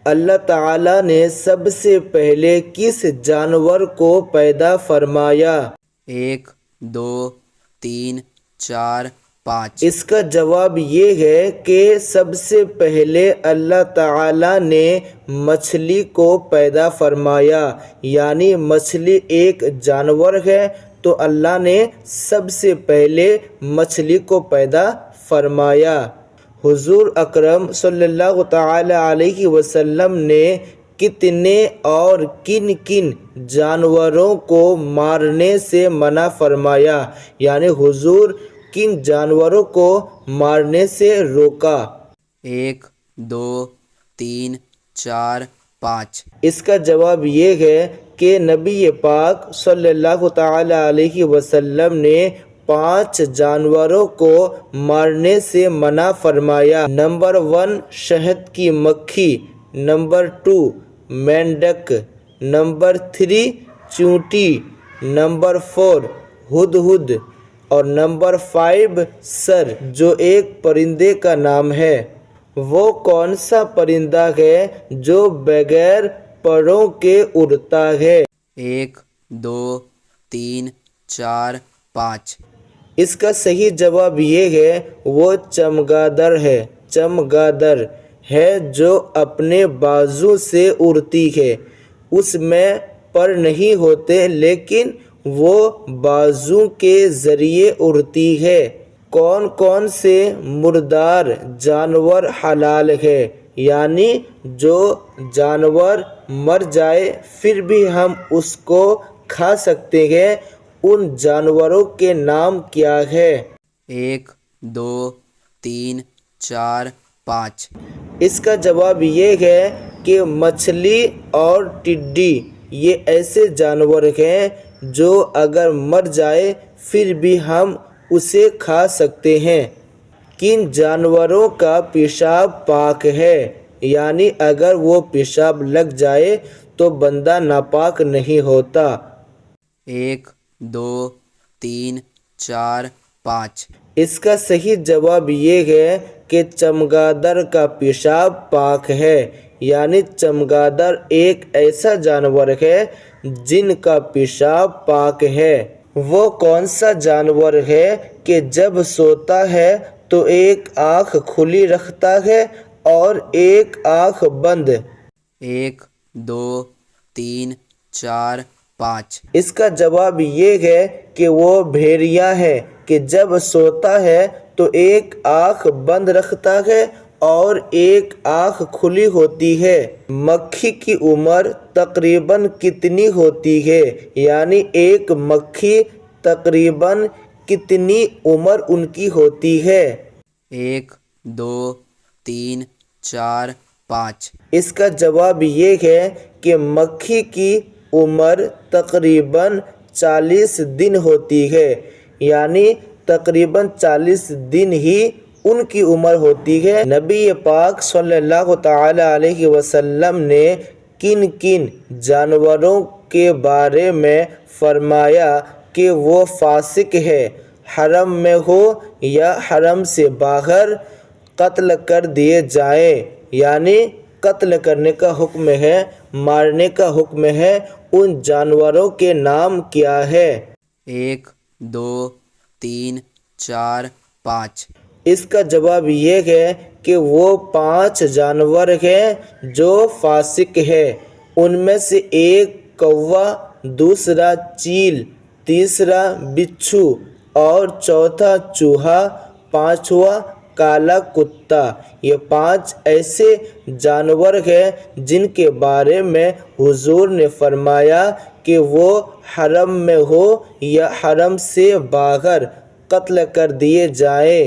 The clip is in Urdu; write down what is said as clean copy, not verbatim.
اللہ تعالیٰ نے سب سے پہلے کس جانور کو پیدا فرمایا؟ 1 2 3 4 5۔ اس کا جواب یہ ہے کہ سب سے پہلے اللہ تعالیٰ نے مچھلی کو پیدا فرمایا، یعنی مچھلی ایک جانور ہے تو اللہ نے سب سے پہلے مچھلی کو پیدا فرمایا۔ حضور اکرم صلی اللہ تعالی علیہ وسلم نے کتنے اور کن کن جانوروں کو مارنے سے منع فرمایا، یعنی حضور کن جانوروں کو مارنے سے روکا؟ 1 2 3 4 5۔ اس کا جواب یہ ہے کہ نبی پاک صلی اللہ تعالی علیہ وسلم نے 5 جانوروں کو مارنے سے منع فرمایا۔ نمبر 1 شہد کی مکھی، نمبر 2 مینڈک، نمبر 3 چیونٹی، نمبر 4 ہدہد اور نمبر 5 سر، جو ایک پرندے کا نام ہے۔ وہ کون سا پرندہ ہے جو بغیر پروں کے اڑتا ہے؟ 1 2 3 4 5۔ اس کا صحیح جواب یہ ہے وہ چمگادڑ ہے۔ چمگادڑ ہے جو اپنے بازو سے اڑتی ہے۔ اس میں پر نہیں ہوتے لیکن وہ بازو کے ذریعے اڑتی ہے۔ کون کون سے مردار جانور حلال ہے؟ یعنی جو جانور مر جائے پھر بھی ہم اس کو کھا سکتے ہیں، ان جانوروں کے نام کیا ہے؟ 1 2 3 4 5۔ اس کا جواب یہ ہے کہ مچھلی اور ٹڈی یہ ایسے جانور ہیں جو اگر مر جائے پھر بھی ہم اسے کھا سکتے ہیں۔ کن جانوروں کا پیشاب پاک ہے؟ یعنی اگر وہ پیشاب لگ جائے تو بندہ ناپاک نہیں ہوتا۔ 1 2 3 4 5۔ اس کا صحیح جواب یہ ہے کہ چمگادڑ کا پیشاب پاک ہے، یعنی چمگادڑ ایک ایسا جانور ہے جن کا پیشاب پاک ہے۔ وہ کون سا جانور ہے کہ جب سوتا ہے تو ایک آنکھ کھلی رکھتا ہے اور ایک آنکھ بند؟ 1 2 3 4 5۔ اس کا جواب یہ ہے کہ وہ بھیڑیا ہے کہ جب سوتا ہے تو ایک آنکھ بند رکھتا ہے اور ایک آنکھ کھلی ہوتی ہے۔ مکھی کی عمر تقریباً کتنی ہوتی ہے؟ یعنی ایک مکھی تقریباً کتنی عمر ان کی ہوتی ہے؟ 1 2 3 4 5۔ اس کا جواب یہ ہے کہ مکھی کی عمر تقریباً 40 دن ہوتی ہے، یعنی تقریباً 40 دن ہی ان کی عمر ہوتی ہے۔ نبی پاک صلی اللہ تعالی علیہ وسلم نے کن کن جانوروں کے بارے میں فرمایا کہ وہ فاسق ہے؟ حرم میں ہو یا حرم سے باہر قتل کر دیے جائیں، یعنی قتل کرنے کا حکم ہے، مارنے کا حکم ہے۔ ان جانوروں کے نام کیا ہے؟ 1 2 3 4 5۔ اس کا جواب یہ ہے کہ وہ 5 جانور ہیں جو فاسق ہے۔ ان میں سے ایک کوا، دوسرا چیل، تیسرا بچھو اور چوتھا چوہا، پانچواں کالا کتا۔ یہ 5 ایسے جانور ہیں جن کے بارے میں حضور نے فرمایا کہ وہ حرم میں ہو یا حرم سے باہر قتل کر دیے جائیں۔